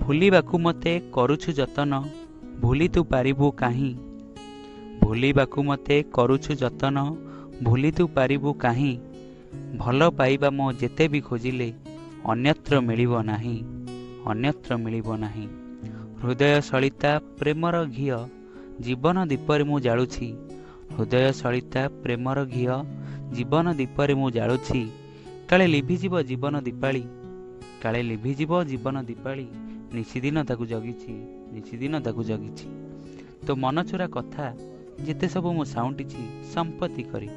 ଭୁଲିବାକୁ ମୋତେ କରୁଛୁ ଯତନ, ଭୁଲି ତୁ ପାରିବୁ କାହିଁ। ଭୁଲିବାକୁ ମୋତେ କରୁଛୁ ଯତନ, ଭୁଲି ତୁ ପାରିବୁ କାହିଁ। ଭଲ ପାଇବା ମୋ ଯେତେ ବି ଖୋଜିଲେ ଅନ୍ୟତ୍ର ମିଳିବ ନାହିଁ, ଅନ୍ୟତ୍ର ମିଳିବ ନାହିଁ। ହୃଦୟ ସଳିତା ପ୍ରେମର ଘିଅ ଜୀବନ ଦୀପରେ ମୁଁ ଜାଳୁଛି। ହୃଦୟ ସଳିତା ପ୍ରେମର ଘିଅ ଜୀବନ ଦୀପରେ ମୁଁ ଜାଳୁଛି। କାଳେ ଲିଭିଯିବ ଜୀବନ ଦୀପାଳି, କାଳେ ଲିଭିଯିବ ଜୀବନ ଦୀପାଳି। ନିଶିଦିନ ତାକୁ ଜଗିଛି, ନିଶିଦିନ ତାକୁ ଜଗିଛି। ତୋ ମନଚୋରା କଥା ଯେତେ ସବୁ ମୁଁ ସାଉଁଟିଛି ସମ୍ପତ୍ତି କରି।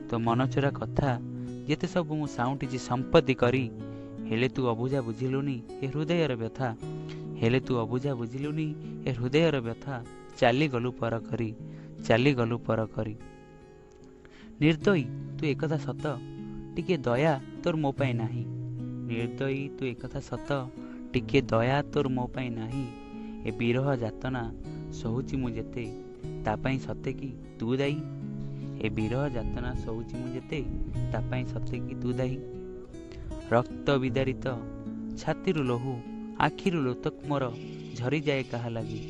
ତୋ ମନଚୋରା କଥା ଯେତେ ସବୁ ମୁଁ ସାଉଁଟିଛି ସମ୍ପତ୍ତି କରି। ହେଲେ ତୁ ଅବୁଝା ବୁଝିଲୁନି ଏ ହୃଦୟର ବ୍ୟଥା, ହେଲେ ତୁ ଅବୁଝା ବୁଝିଲୁନି ଏ ହୃଦୟର ବ୍ୟଥା। ଚାଲିଗଲୁ ପର କରି, ଚାଲିଗଲୁ ପର କରି। ନିର୍ଦ୍ଦୟୀ ତୁ ଏକଥା ସତ, ଟିକେ ଦୟା ତୋର ମୋ ପାଇଁ ନାହିଁ। ନିର୍ଦ୍ଦୟୀ ତୁ ଏକଥା ସତ, ଟିକେ ଦୟା ତୋର ମୋ ପାଇଁ ନାହିଁ। ଏ ବିରହ ଯାତନା ସହୁଛି ମୁଁ ଯେତେ, ତା ପାଇଁ ସତେ କି ତୁ ଦାୟୀ। ଏ ବିରହ ଯାତନା ସହୁଛି ମୁଁ ଯେତେ, ତା ପାଇଁ ସତେ କି ତୁ ଦାୟୀ। ରକ୍ତ ବିଦାରିତ ଛାତିରୁ ଲହୁ, ଆଖିରୁ ଲୋତକ ମୋର ଝରିଯାଏ କାହା ଲାଗି।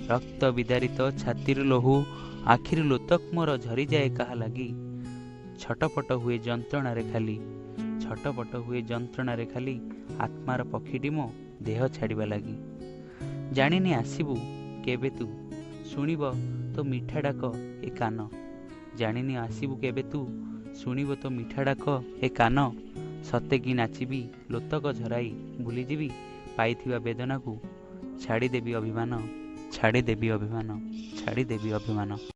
ରକ୍ତ ବିଦାରିତ ଛାତିରୁ ଲହୁ, ଆଖିରୁ ଲୋତକ ମୋର ଝରିଯାଏ କାହା ଲାଗି। ଛଟପଟ ହୁଏ ଯନ୍ତ୍ରଣାରେ ଖାଲି, ଛଟପଟ ହୁଏ ଯନ୍ତ୍ରଣାରେ ଖାଲି। ଆତ୍ମାର ପକ୍ଷୀଟି ମୋ ଦେହ ଛାଡ଼ିବା ଲାଗି। ଜାଣିନି ଆସିବୁ କେବେ ତୁ, ଶୁଣିବ ତୋ ମିଠା ଡାକ ଏ କାନ। ଜାଣିନି ଆସିବୁ କେବେ ତୁ, ଶୁଣିବ ତୋ ମିଠା ଡାକ ଏ କାନ। ସତେ କି ନାଚିବି ଲୋତକ ଝରାଇ, ଭୁଲିଯିବି ପାଇଥିବା ବେଦନାକୁ। ଛାଡ଼ିଦେବି ଅଭିମାନ, ଛାଡ଼ିଦେବି ଅଭିମାନ, ଛାଡ଼ିଦେବି ଅଭିମାନ।